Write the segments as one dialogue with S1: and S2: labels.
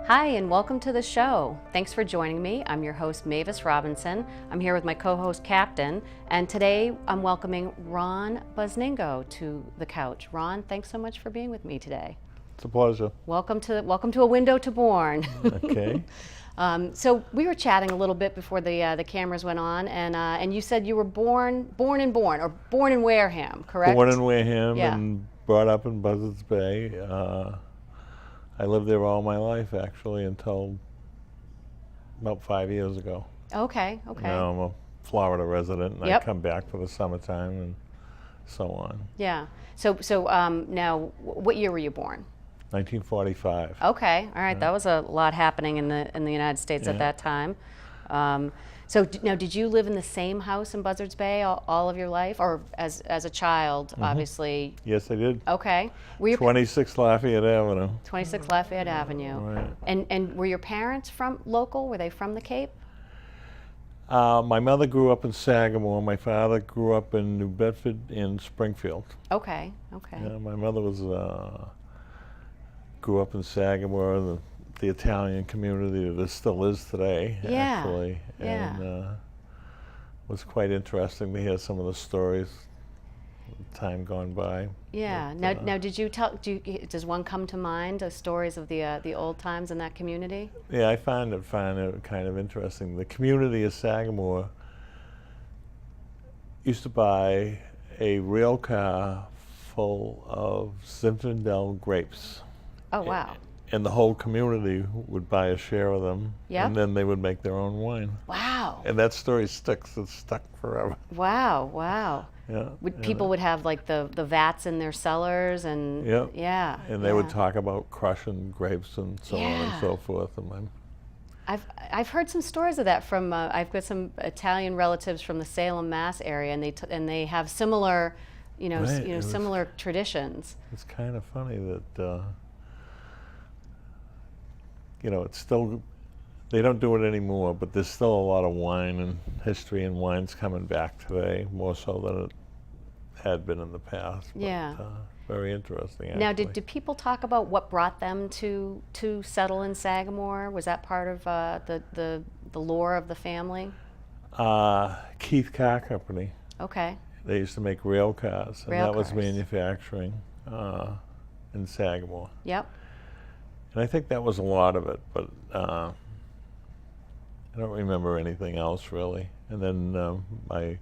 S1: Hi, and welcome to the show. Thanks for joining me. I'm your host, Mavis Robinson. I'm here with my co-host, Captain, and today I'm welcoming Ron Busnengo to the couch. Ron, thanks so much for being with me today.
S2: It's a pleasure.
S1: Welcome to a window to Bourne.
S2: Okay.
S1: So we were chatting a little bit before the cameras went on, and you said you were born in Wareham, correct?
S2: Born in Wareham
S1: Yeah.
S2: and brought up in Buzzards Bay. I lived there all my life, actually, until about 5 years ago.
S1: Okay.
S2: Now I'm a Florida resident, and
S1: Yep.
S2: I come back for the summertime and so on.
S1: Yeah. So now, what year were you born?
S2: 1945.
S1: Okay, all right. That was a lot happening in the United States at
S2: Yeah.
S1: that time. Now, did you live in the same house in Buzzards Bay all of your life, or as a child, obviously?
S2: Yes, I did.
S1: Okay. Were your
S2: 26 Lafayette Avenue.
S1: 26 Lafayette Avenue.
S2: Right.
S1: And were your parents from local? Were they from the Cape?
S2: My mother grew up in Sagamore. My father grew up in New Bedford and Springfield.
S1: Okay.
S2: Yeah, my mother was grew up in Sagamore, the Italian community that it still is today,
S1: Yeah,
S2: actually.
S1: yeah.
S2: And it was quite interesting to hear some of the stories, time gone by.
S1: Yeah.
S2: But,
S1: Now, does one come to mind, stories of the old times in that community?
S2: Yeah, I find it kind of interesting. The community of Sagamore used to buy a rail car full of Zinfandel grapes.
S1: Oh, wow.
S2: And the whole community would buy a share of them,
S1: Yep.
S2: and then they would make their own wine.
S1: Wow.
S2: And that story sticks. It's stuck forever.
S1: Wow.
S2: Yeah.
S1: People would have like the vats in their cellars and
S2: Yep.
S1: yeah.
S2: And they would talk about crushing grapes and so on
S1: Yeah.
S2: and so forth. And
S1: I've heard some stories of that from I've got some Italian relatives from the Salem, Mass area, and they have similar,
S2: Right.
S1: similar traditions.
S2: it's kind of funny that it's still, they don't do it anymore, but there's still a lot of wine and history and wine's coming back today, more so than it had been in the past.
S1: Yeah.
S2: But, very interesting, actually.
S1: Now, did people talk about what brought them to settle in Sagamore? Was that part of the lore of the family?
S2: Keith Car Company.
S1: Okay.
S2: They used to make rail cars, and
S1: Rail
S2: that was
S1: cars.
S2: manufacturing in Sagamore.
S1: Yep.
S2: And I think that was a lot of it, but I don't remember anything else really. And then my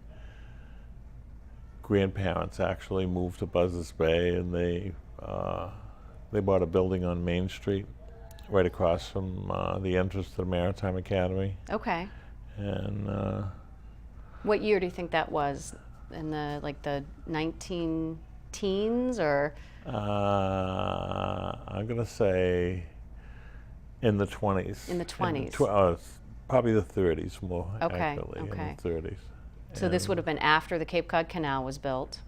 S2: grandparents actually moved to Buzzards Bay, and they bought a building on Main Street, right across from the entrance to the Maritime Academy.
S1: Okay.
S2: And
S1: What year do you think that was? In the 19 teens or?
S2: I'm gonna say in the 20s.
S1: In the 20s.
S2: Probably the 30s more
S1: Okay,
S2: accurately.
S1: okay.
S2: In the 30s.
S1: So this would have been after the Cape Cod Canal was built.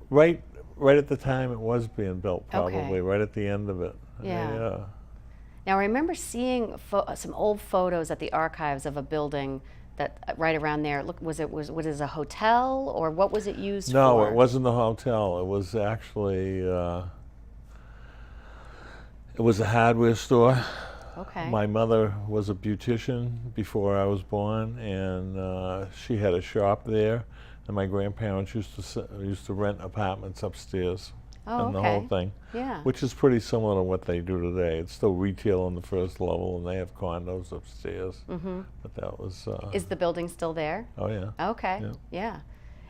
S2: Right at the time it was being built, probably,
S1: Okay.
S2: right at the end of it.
S1: Yeah. Now I remember seeing some old photos at the archives of a building that right around there. Look, was it a hotel or what was it used for?
S2: No, it wasn't a hotel. It was actually it was a hardware store.
S1: Okay.
S2: My mother was a beautician before I was born, and she had a shop there. And my grandparents used to rent apartments upstairs,
S1: Oh,
S2: and the
S1: okay.
S2: whole thing,
S1: Yeah.
S2: which is pretty similar to what they do today. It's still retail on the first level, and they have condos upstairs.
S1: Mm-hmm.
S2: But that was
S1: Is the building still there?
S2: oh yeah,
S1: Okay.
S2: Yeah.
S1: Yeah.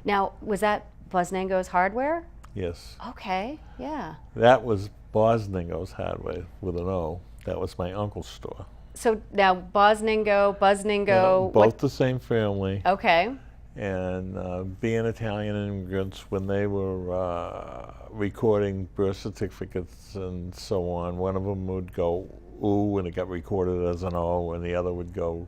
S1: Now, was that Busnengo's Hardware?
S2: yes.
S1: Okay. Yeah.
S2: That was Busnengo's Hardware with an O. That was my uncle's store.
S1: So now Busnengo,
S2: Both
S1: what?
S2: the same family.
S1: Okay.
S2: And being Italian immigrants, when they were recording birth certificates and so on, one of them would go ooh and it got recorded as an O, and the other would go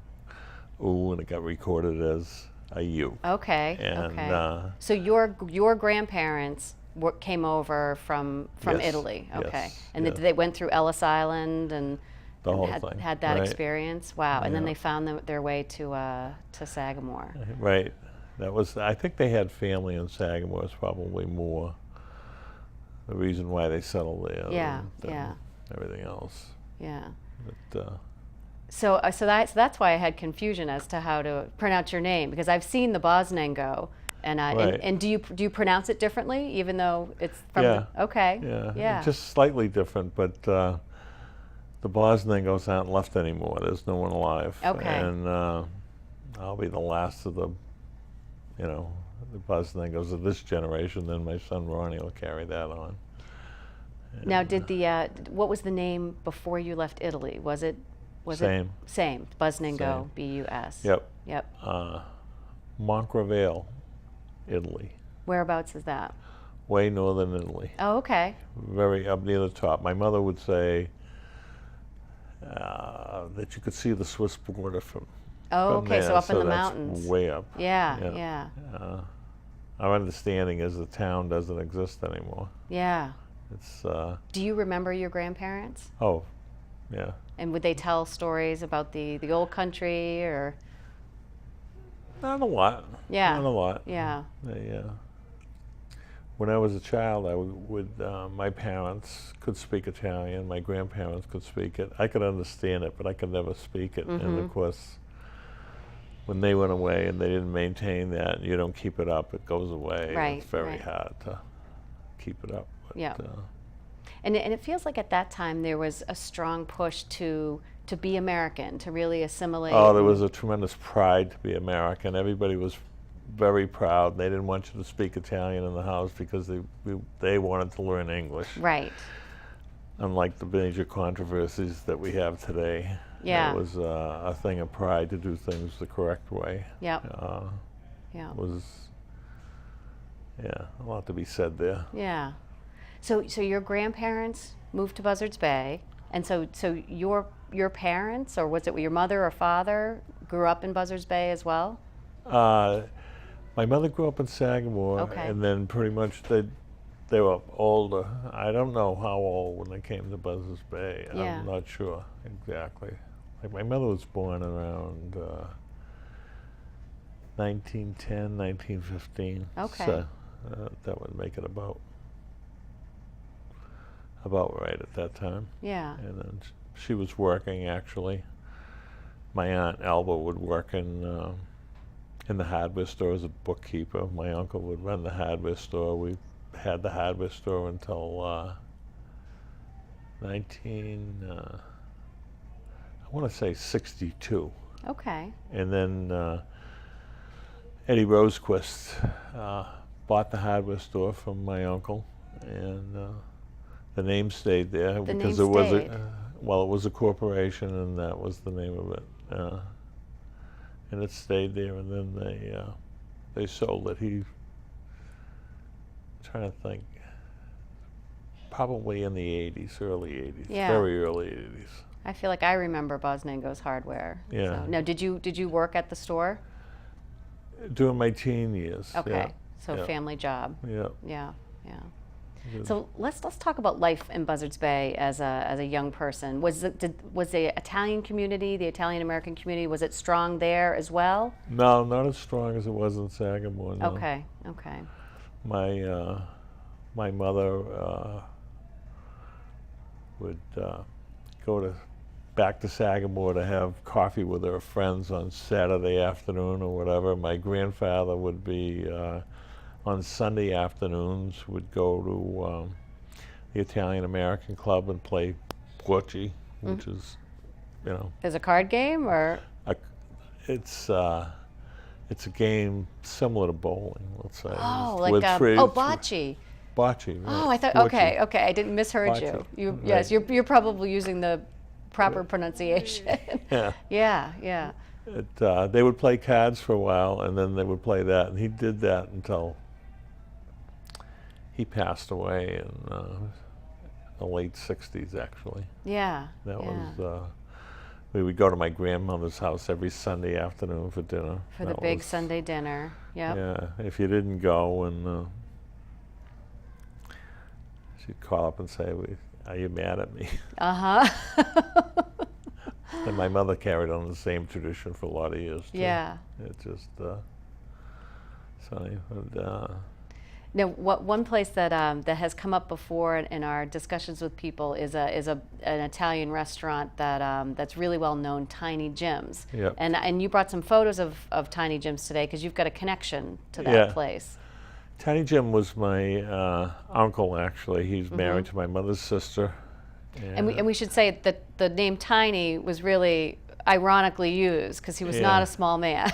S2: ooh and it got recorded as a U.
S1: Okay.
S2: And,
S1: okay. So your grandparents came over from
S2: Yes,
S1: Italy. Okay.
S2: yes,
S1: And
S2: yes.
S1: they went through Ellis Island and
S2: The whole
S1: had,
S2: thing.
S1: had that
S2: right.
S1: experience. Wow. And then
S2: Yeah.
S1: they found their way to Sagamore.
S2: Right. That was, I think they had family in Sagamore is probably more the reason why they settled there
S1: Yeah,
S2: than
S1: yeah.
S2: everything else.
S1: yeah.
S2: But,
S1: So that's why I had confusion as to how to pronounce your name, because I've seen the Bosnengo, and
S2: Right.
S1: and do you pronounce it differently, even though it's from
S2: Yeah.
S1: okay.
S2: Yeah.
S1: Yeah.
S2: Just slightly different, but the Bosnengos aren't left anymore. There's no one alive.
S1: Okay.
S2: And I'll be the last of the, the Busnengos of this generation. Then my son Ronnie will carry that on. And
S1: Now, did what was the name before you left Italy? Was it
S2: same?
S1: Same. Busnengo,
S2: Same.
S1: B-U-S.
S2: Yep.
S1: Yep.
S2: Moncreville, Italy.
S1: Whereabouts is that?
S2: Way northern Italy.
S1: Oh, okay.
S2: Very up near the top. My mother would say that you could see the Swiss border from.
S1: Oh,
S2: from
S1: okay.
S2: there,
S1: So up in the
S2: that's
S1: mountains.
S2: Way up.
S1: Yeah.
S2: Yeah.
S1: Yeah.
S2: Our understanding is the town doesn't exist anymore.
S1: Yeah.
S2: It's.
S1: Do you remember your grandparents?
S2: Oh, yeah.
S1: And would they tell stories about the old country, or?
S2: Not a lot.
S1: Yeah.
S2: Not a lot.
S1: Yeah.
S2: When I was a child, I would my parents could speak Italian. My grandparents could speak it. I could understand it, but I could never speak it. And of course, when they went away and they didn't maintain that, you don't keep it up, it goes away.
S1: Right,
S2: It's very
S1: right.
S2: hard to keep it up. But,
S1: Yeah. And it feels like at that time there was a strong push to be American, to really assimilate.
S2: Oh, there was a tremendous pride to be American. Everybody was very proud. They didn't want you to speak Italian in the house because they wanted to learn English.
S1: Right.
S2: Unlike the major controversies that we have today.
S1: Yeah.
S2: It was a thing of pride to do things the correct way.
S1: Yep.
S2: It was, a lot to be said there.
S1: Yeah. So your grandparents moved to Buzzards Bay, and so your parents, or was it your mother or father, grew up in Buzzards Bay as well?
S2: My mother grew up in Sagamore,
S1: Okay.
S2: and then pretty much they were older. I don't know how old when they came to Buzzards Bay.
S1: Yeah.
S2: I'm not sure exactly. Like my mother was born around 1910, 1915.
S1: Okay.
S2: So that would make it about right at that time.
S1: Yeah.
S2: And then she was working, actually. My Aunt Alba would work in the hardware store as a bookkeeper. My uncle would run the hardware store. We had the hardware store until I want to say 62.
S1: Okay.
S2: And then Eddie Rosequist bought the hardware store from my uncle, and the name stayed there because it was it was a corporation, and that was the name of it. And it stayed there, and then they sold it. I'm trying to think, probably in the 80s, early 80s,
S1: Yeah.
S2: very early 80s.
S1: I feel like I remember Bosnengo's hardware.
S2: Yeah.
S1: So, now, did you work at the store?
S2: During my teen years.
S1: Okay.
S2: Yeah.
S1: So
S2: Yeah.
S1: family job.
S2: Yeah.
S1: Yeah. Yeah.
S2: Good.
S1: So let's talk about life in Buzzards Bay as a young person. Was the Italian community, the Italian American community, was it strong there as well?
S2: No, not as strong as it was in Sagamore. No.
S1: Okay. Okay.
S2: My mother would go back to Sagamore to have coffee with her friends on Saturday afternoon or whatever. My grandfather would be on Sunday afternoons would go to the Italian American Club and play bocce, which is,
S1: There's a card game, or
S2: it's a game similar to bowling, let's say.
S1: bocce.
S2: Bocce. Right.
S1: Oh, I thought.
S2: Bocce.
S1: Okay. I didn't misheard you.
S2: Bocce,
S1: Yes,
S2: right.
S1: you're probably using the proper pronunciation.
S2: Yeah.
S1: Yeah.
S2: They would play cards for a while, and then they would play that, and he did that until he passed away in the late 60s, actually.
S1: Yeah.
S2: That
S1: yeah.
S2: was, we would go to my grandmother's house every Sunday afternoon for dinner.
S1: For the
S2: That
S1: big
S2: was-
S1: Sunday dinner. Yep.
S2: Yeah, if you didn't go, and she'd call up and say, "Are you mad at me?" And my mother carried on the same tradition for a lot of years, too.
S1: Yeah.
S2: It just, funny. But,
S1: Now, one place that that has come up before in our discussions with people is an Italian restaurant that that's really well known, Tiny Jim's.
S2: Yep.
S1: And you brought some photos of Tiny Jim's today because you've got a connection to that place.
S2: Tiny Jim was my uncle, actually. He's married to my mother's sister.
S1: And we should say that the name Tiny was really ironically used because he was not a small man.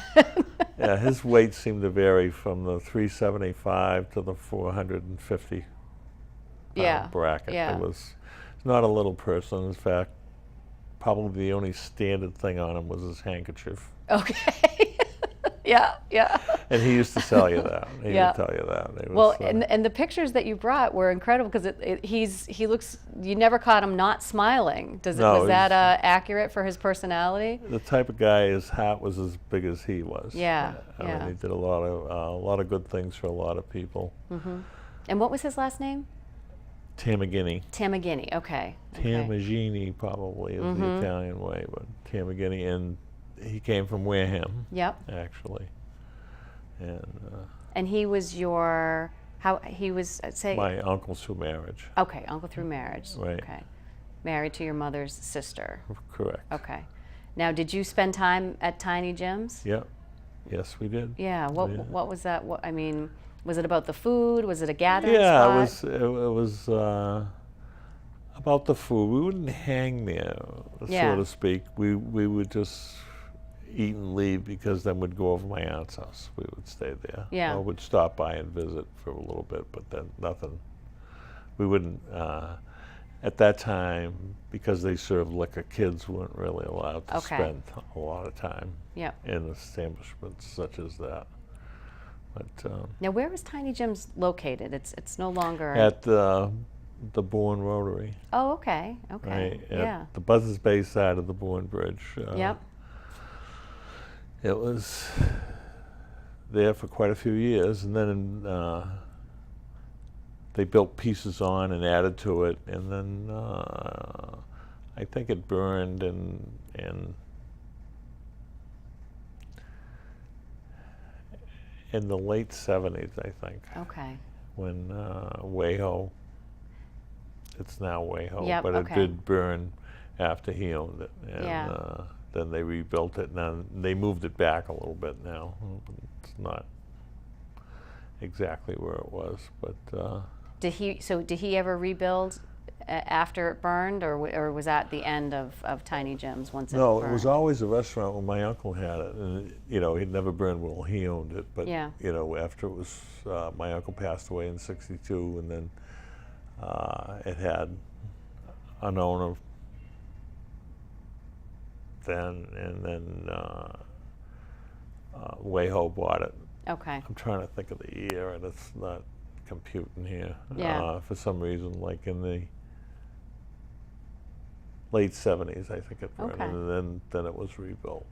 S2: Yeah, his weight seemed to vary from the 375 to the 450 pound bracket.
S1: Yeah.
S2: It was not a little person. In fact, probably the only standard thing on him was his handkerchief.
S1: Okay. Yeah.
S2: And he used to sell you that. He would tell you that. It was,
S1: and the pictures that you brought were incredible because he looks. You never caught him not smiling. Was that accurate for his personality?
S2: The type of guy, his hat was as big as he was.
S1: Yeah.
S2: I mean, he did a lot of good things for a lot of people.
S1: And what was his last name?
S2: Tamagini.
S1: Tamagini. Okay.
S2: Tamagini probably is the Italian way, but Tamagini, and he came from Wareham.
S1: Yep.
S2: Actually,
S1: and he was
S2: my uncle through marriage.
S1: Okay, uncle through marriage.
S2: Right.
S1: Okay, married to your mother's sister.
S2: Correct.
S1: Okay. Now, did you spend time at Tiny Jim's?
S2: Yep. Yes, we did.
S1: Yeah. What was that? I mean, was it about the food? Was it a gathering spot?
S2: Yeah, it was about the food. We wouldn't hang there, so to speak. We would just eat and leave because then we'd go over my aunt's house. We would stay there.
S1: Yeah.
S2: Or we'd stop by and visit for a little bit, but then nothing. We wouldn't, at that time, because they served liquor, kids weren't really allowed to spend a lot of time in establishments such as that. But
S1: now, where is Tiny Jim's located? It's no longer
S2: at the Bourne Rotary.
S1: Oh, okay. Okay.
S2: Right, at the Buzzards Bay side of the Bourne Bridge.
S1: Yep.
S2: It was there for quite a few years, and then they built pieces on and added to it, and then I think it burned in the late 70s, I think.
S1: Okay.
S2: When WAHO, it's now WAHO, but it
S1: okay.
S2: did burn after he owned it. And, then they rebuilt it, and then they moved it back a little bit now. It's not exactly where it was, but
S1: did he ever rebuild after it burned, or was that the end of Tiny Jim's once it burned?
S2: No, it was always a restaurant when my uncle had it, and it never burned while he owned it. But after it was my uncle passed away in '62, and then it had an owner then, and then WAHO bought it.
S1: Okay.
S2: I'm trying to think of the year, and it's not computing here.
S1: Yeah.
S2: For some reason, like in the late 70s, I think it burned,
S1: Okay.
S2: and then it was rebuilt.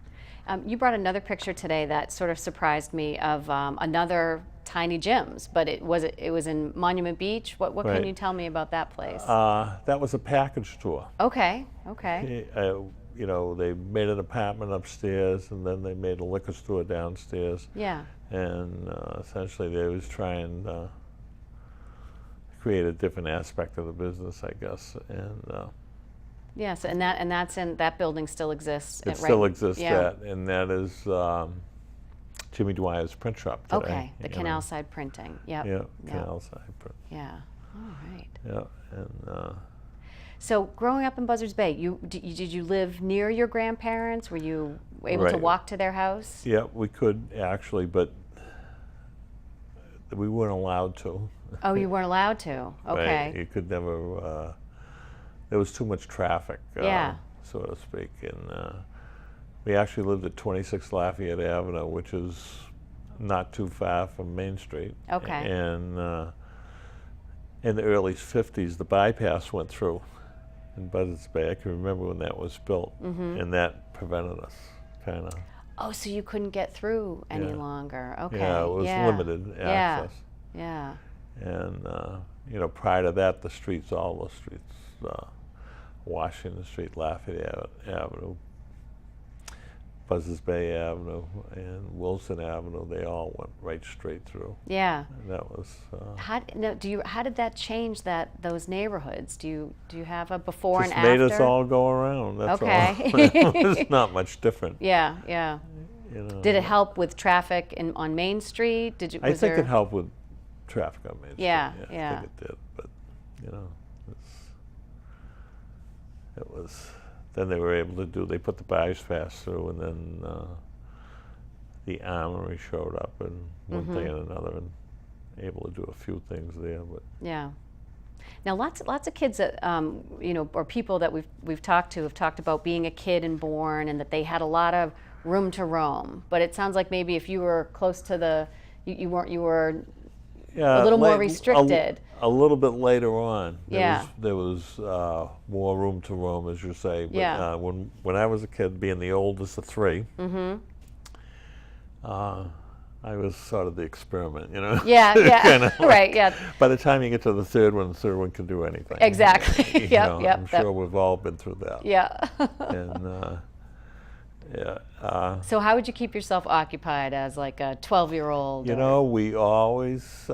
S1: You brought another picture today that sort of surprised me of another Tiny Jim's, but it was in Monument Beach. What can you tell me about that place?
S2: That was a package store.
S1: Okay.
S2: They made an apartment upstairs, and then they made a liquor store downstairs.
S1: Yeah.
S2: And essentially, they was trying to create a different aspect of the business, I guess. And
S1: yes, and that building still exists.
S2: It still exists. And that is Jimmy Dwyer's print shop today.
S1: Okay, the Canal Side Printing. Yep.
S2: Yeah, Canal Side Print.
S1: Yeah. All right.
S2: Yeah, and.
S1: So, growing up in Buzzards Bay, did you live near your grandparents? Were you able to walk to their house?
S2: Yeah, we could actually, but we weren't allowed to.
S1: Oh, you weren't allowed to? Okay.
S2: Right. You could never, there was too much traffic, so to speak. And we actually lived at 26 Lafayette Avenue, which is not too far from Main Street.
S1: Okay.
S2: And in the early 50s, the bypass went through in Buzzards Bay. I can remember when that was built, and that prevented us, kind of.
S1: Oh, so you couldn't get through any longer. Okay.
S2: Yeah, it was limited access.
S1: Yeah.
S2: And prior to that, all the streets, Washington Street, Lafayette Avenue, Buzzards Bay Avenue and Wilson Avenue, they all went right straight through.
S1: Yeah.
S2: And that was.
S1: How did that change those neighborhoods? Do you have a before and
S2: just
S1: after?
S2: made us all go around. That's
S1: okay.
S2: all. It's not much different.
S1: Yeah, yeah.
S2: You know.
S1: Did it help with traffic on Main Street?
S2: I think it helped with traffic on Main Street.
S1: Yeah,
S2: I think it did, but you know, it was. Then they were able to they put the bypass fast through, and then the armory showed up, and one thing and another, and able to do a few things there. But
S1: yeah. Now, lots of kids that or people that we've talked to have talked about being a kid in Bourne, and that they had a lot of room to roam. But it sounds like maybe if you were close to you were a little more restricted.
S2: A little bit later on,
S1: Yeah.
S2: there was more room to roam, as you say. But
S1: Yeah.
S2: When I was a kid, being the oldest of three, I was sort of the experiment, you know.
S1: Yeah, yeah,
S2: Kinda
S1: right, yeah.
S2: By the time you get to the third one can do anything.
S1: Exactly.
S2: You
S1: Yep,
S2: know,
S1: yep.
S2: I'm sure we've all been through that.
S1: Yeah.
S2: And
S1: So how would you keep yourself occupied as like a 12-year-old?
S2: you know, we always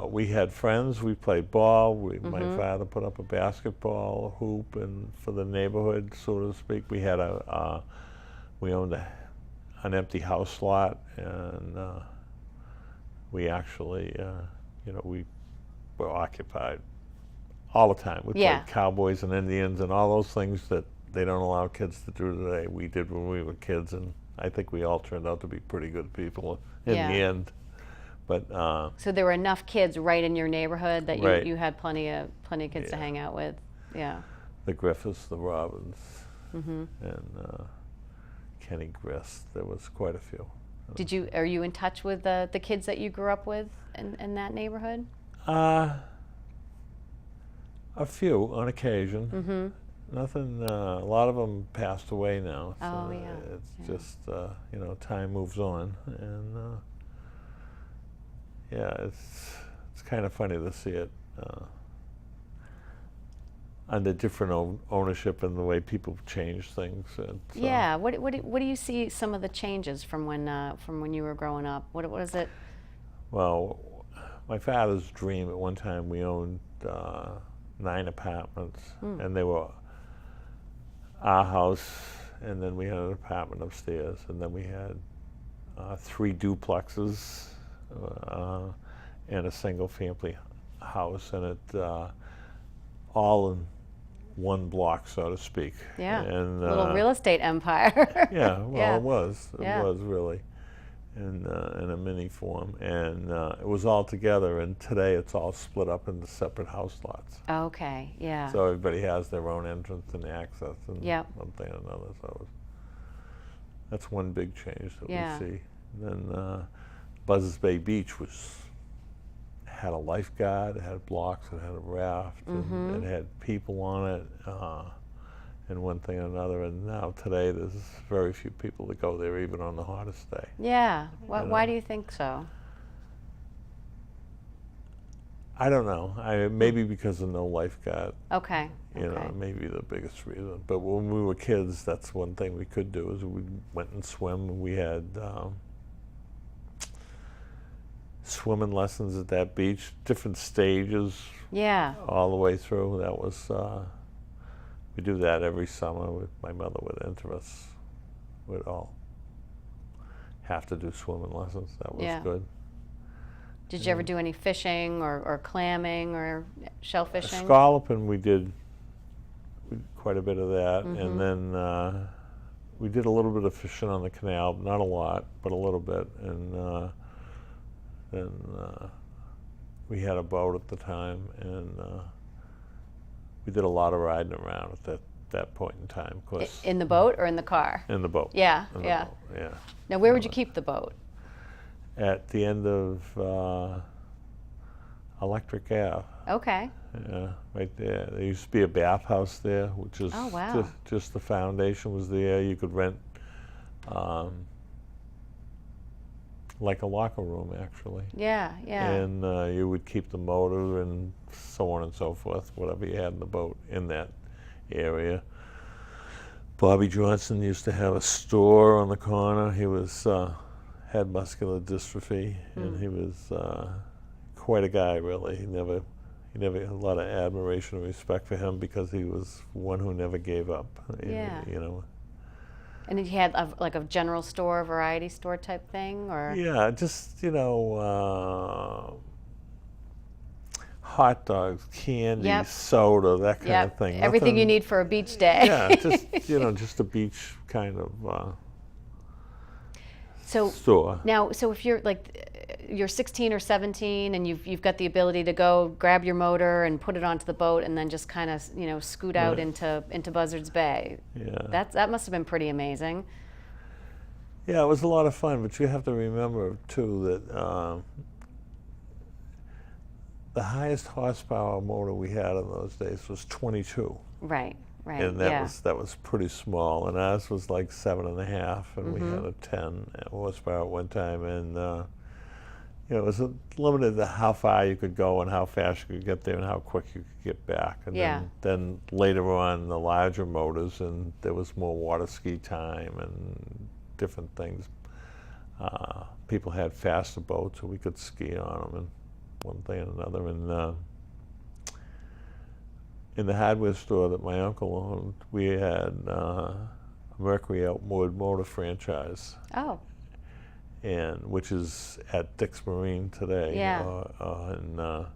S2: we had friends. We played ball. My father put up a basketball hoop, and for the neighborhood, so to speak, we had we owned an empty house lot, and we actually, we were occupied all the time. We played cowboys and Indians and all those things that they don't allow kids to do today. We did when we were kids, and I think we all turned out to be pretty good people in the end. But
S1: so there were enough kids right in your neighborhood that
S2: Right.
S1: you had plenty of kids to hang out with. Yeah.
S2: the Griffiths, the Robins, and Kenny Grist. There was quite a few.
S1: Are you in touch with the kids that you grew up with in that neighborhood?
S2: A few on occasion. Nothing. A lot of them passed away now. So
S1: Oh, yeah.
S2: It's just time moves on, and it's kind of funny to see it under different ownership and the way people change things.
S1: Yeah. What do you see some of the changes from when you were growing up? What is it?
S2: Well, my father's dream at one time, we owned 9 apartments, and they were our house, and then we had an apartment upstairs, and then we had 3 duplexes and a single family house, and it all in one block, so to speak.
S1: Yeah,
S2: and
S1: little real estate empire.
S2: yeah, well,
S1: Yeah.
S2: it was
S1: Yeah.
S2: really in a mini form, and it was all together, and today it's all split up into separate house lots.
S1: Okay, yeah.
S2: So everybody has their own entrance and access, and
S1: Yep.
S2: one thing or another. So that's one big change that
S1: Yeah.
S2: we see. And then Buzzards Bay Beach had a lifeguard, it had blocks, it had a raft, and it had people on it, and one thing or another. And now today there's very few people that go there, even on the hottest day.
S1: Yeah. Why do you think so?
S2: I don't know. Maybe because of no lifeguard.
S1: Okay.
S2: You know, maybe the biggest reason. But when we were kids, that's one thing we could do, is we went and swim. We had swimming lessons at that beach, different stages.
S1: Yeah.
S2: All the way through. That was, we do that every summer. My mother would enter us. We'd all have to do swimming lessons. That was good.
S1: Did you ever do any fishing or clamming or shellfishing?
S2: Scalloping, we did quite a bit of that, and then we did a little bit of fishing on the canal, not a lot, but a little bit, and then we had a boat at the time, and we did a lot of riding around at that point in time. Course,
S1: in the boat or in the car?
S2: in the boat.
S1: Yeah,
S2: In the
S1: yeah.
S2: boat, yeah.
S1: Now, where would you keep the boat?
S2: At the end of Electric Ave.
S1: Okay.
S2: Yeah, right there. There used to be a bathhouse there, which is
S1: Oh, wow.
S2: just the foundation was there. You could rent like a locker room, actually.
S1: Yeah, yeah.
S2: And you would keep the motor and so on and so forth, whatever you had in the boat in that area. Bobby Johnson used to have a store on the corner. He was had muscular dystrophy, and he was quite a guy, really. He never had a lot of admiration and respect for him because he was one who never gave up.
S1: Yeah.
S2: You know.
S1: And he had like a general store, variety store type thing, or?
S2: Yeah, just, you know, hot dogs, candy, soda, that kind of thing.
S1: Everything
S2: Nothing,
S1: you need for a beach day.
S2: Yeah, just, you know, just a beach kind of store.
S1: Now, so if you're like, you're 16 or 17 and you've got the ability to go grab your motor and put it onto the boat and then just kind of, you know, scoot out into Buzzards Bay.
S2: Yeah.
S1: That must have been pretty amazing.
S2: Yeah, it was a lot of fun, but you have to remember too that the highest horsepower motor we had in those days was 22.
S1: Right.
S2: And that was pretty small, and ours was like 7.5, and we had a 10 horsepower at one time, and you know, it was limited to how far you could go and how fast you could get there and how quick you could get back. And then later on, the larger motors, and there was more water ski time and different things. People had faster boats, so we could ski on them, and one thing and another. And in the hardware store that my uncle owned, we had a Mercury Outboard Motor franchise.
S1: Oh.
S2: And which is at Dick's Marine today.
S1: Yeah.
S2: But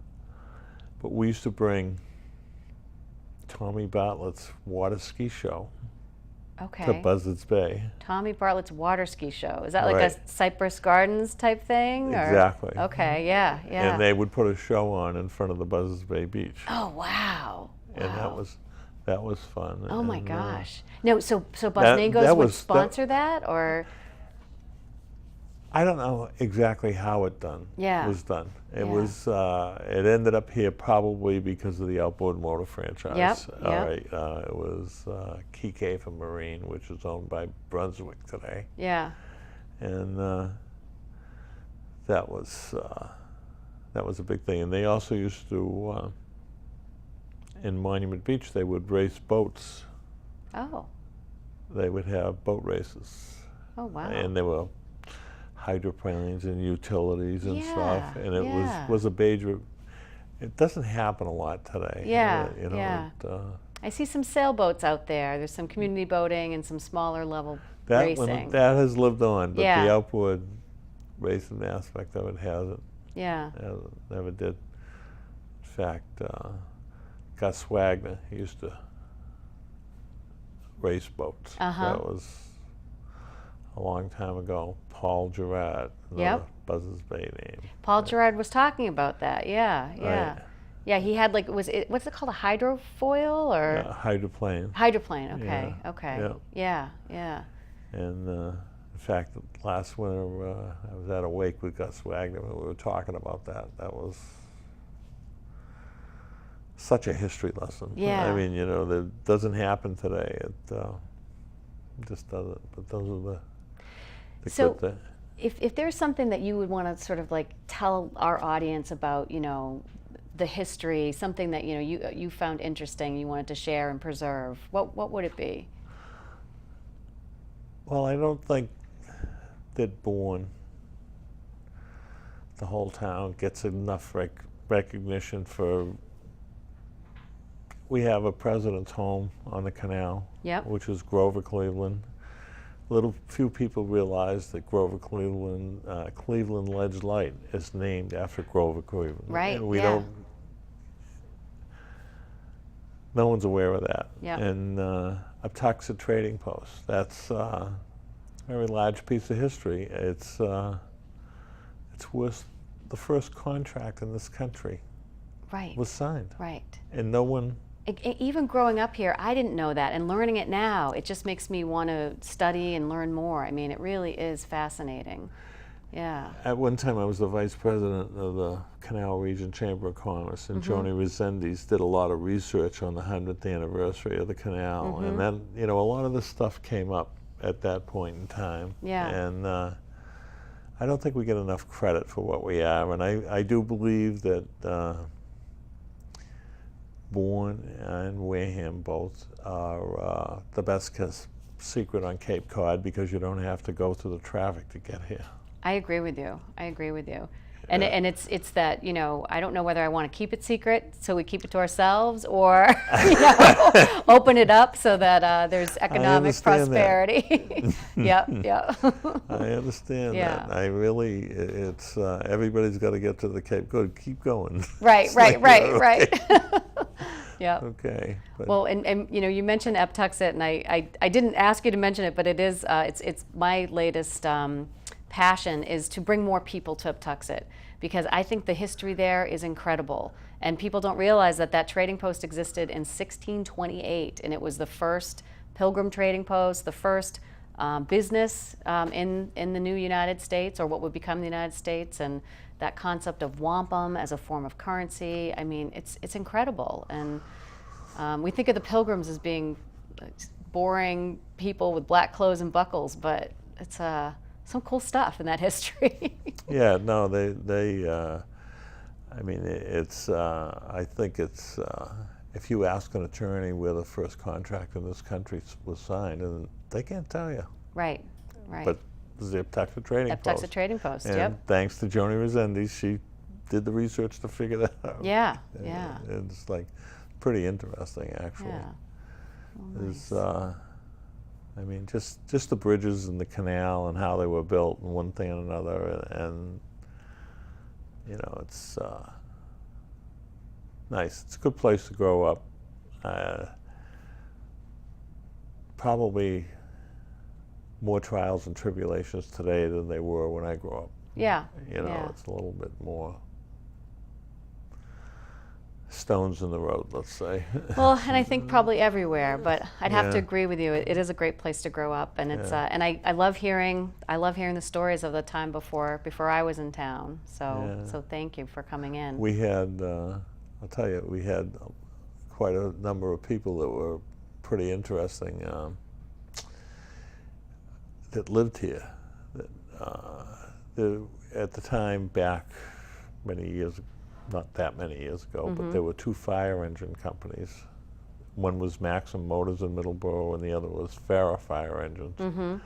S2: we used to bring Tommy Bartlett's water ski show to Buzzards Bay.
S1: Tommy Bartlett's water ski show. Is that like a Cypress Gardens type thing? Or?
S2: Exactly.
S1: Okay, yeah.
S2: And they would put a show on in front of the Buzzards Bay beach.
S1: Oh, wow.
S2: And that was fun.
S1: Oh my gosh. No, so Busnengo's would sponsor that, or?
S2: I don't know exactly how it was done. It was it ended up here probably because of the outboard motor franchise. All right. It was Key Cave and Marine, which is owned by Brunswick today.
S1: Yeah.
S2: And that was a big thing. And they also used to in Monument Beach, they would race boats.
S1: Oh. They
S2: would have boat races.
S1: Oh, wow.
S2: And there were hydroplanes and utilities and stuff, and it was a major. It doesn't happen a lot today. You know,
S1: I see some sailboats out there. There's some community boating and some smaller level racing.
S2: That has lived on, but the outboard racing aspect of it hasn't.
S1: Yeah.
S2: Never did. In fact, Gus Wagner used to race boats. That was a long time ago. Paul Gerard, another Buzzards Bay name.
S1: Paul Gerard was talking about that. Yeah. He had like, what's it called, a hydrofoil or?
S2: Hydroplane.
S1: Hydroplane. Okay. Yeah.
S2: And in fact, last winter I was at a wake with Gus Wagner and we were talking about that. That was such a history lesson.
S1: Yeah.
S2: I mean, you know, that doesn't happen today. It just doesn't. But those are the
S1: so if there's something that you would want to sort of like tell our audience about, you know, the history, something that, you know, you found interesting, you wanted to share and preserve, what would it be?
S2: Well, I don't think that Bourne, the whole town, gets enough recognition for. We have a president's home on the canal, which is Grover Cleveland. Few people realize that Grover Cleveland, Cleveland Ledge Light is named after Grover Cleveland.
S1: Right.
S2: And we don't. No one's aware of that.
S1: Yeah.
S2: And Uptuxet Trading Post. That's a very large piece of history. It's worth the first contract in this country.
S1: Right.
S2: Was signed.
S1: Right.
S2: And no one.
S1: Even growing up here, I didn't know that, and learning it now, it just makes me want to study and learn more. I mean, it really is fascinating. Yeah.
S2: At one time, I was the vice president of the Canal Region Chamber of Commerce, and Joni Resendiz did a lot of research on the 100th anniversary of the canal, and then, you know, a lot of this stuff came up at that point in time.
S1: Yeah.
S2: And I don't think we get enough credit for what we are, and I do believe that Bourne and Wareham both are the best secret on Cape Cod because you don't have to go through the traffic to get here.
S1: I agree with you. I agree with you. And it's that, you know, I don't know whether I want to keep it secret so we keep it to ourselves or, you know, open it up so that there's economic prosperity. Yep.
S2: I understand
S1: Yeah.
S2: that. I really, it's, everybody's got to get to the Cape Cod. Keep going.
S1: Right. Yeah.
S2: Okay. But
S1: Well, and you know, you mentioned Eptuxet, and I didn't ask you to mention it, but it is it's my latest passion is to bring more people to Eptuxet because I think the history there is incredible, and people don't realize that that trading post existed in 1628, and it was the first pilgrim trading post, the first business in the new United States, or what would become the United States, and that concept of wampum as a form of currency. I mean, it's incredible, and we think of the pilgrims as being boring people with black clothes and buckles, but it's some cool stuff in that history.
S2: yeah, no, they I mean, it's, I think it's, if you ask an attorney where the first contract in this country was signed, and they can't tell you.
S1: Right.
S2: But the Eptuxet Trading Post.
S1: Eptuxet Trading Post,
S2: And
S1: yep.
S2: thanks to Joni Resendiz, she did the research to figure that out.
S1: Yeah.
S2: It's like pretty interesting, actually.
S1: Yeah. Oh,
S2: It's,
S1: nice.
S2: I mean, just the bridges and the canal and how they were built and one thing and another, and you know, it's nice. It's a good place to grow up. Probably more trials and tribulations today than they were when I grew up.
S1: Yeah.
S2: You know, it's a little bit more stones in the road, let's say.
S1: Well, and I think probably everywhere, but I'd have to
S2: Yeah.
S1: agree with you. It is a great place to grow up, and it's and I love hearing the stories of the time before I was in town. So thank you for coming in.
S2: We had, I'll tell you, we had quite a number of people that were pretty interesting that lived here. That, at the time, back many years, not that many years ago, but there were two fire engine companies. One was Maxim Motors in Middleborough, and the other was Farah Fire Engines.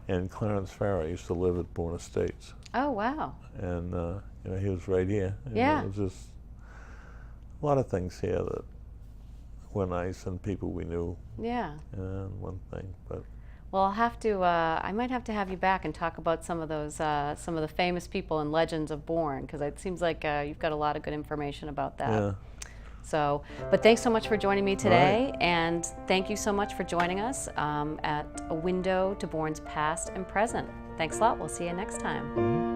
S2: And Clarence Farah used to live at Bourne Estates.
S1: Oh, wow.
S2: And you know, he was right here. And
S1: Yeah.
S2: it was just a lot of things here that were nice, and people we knew.
S1: Yeah.
S2: And one thing, but
S1: Well, I'll have to. I might have to have you back and talk about some of those, some of the famous people and legends of Bourne, because it seems like you've got a lot of good information about that.
S2: yeah.
S1: So, but thanks so much for joining me today, and thank you so much for joining us at A Window to Bourne's Past and Present. Thanks a lot. We'll see you next time.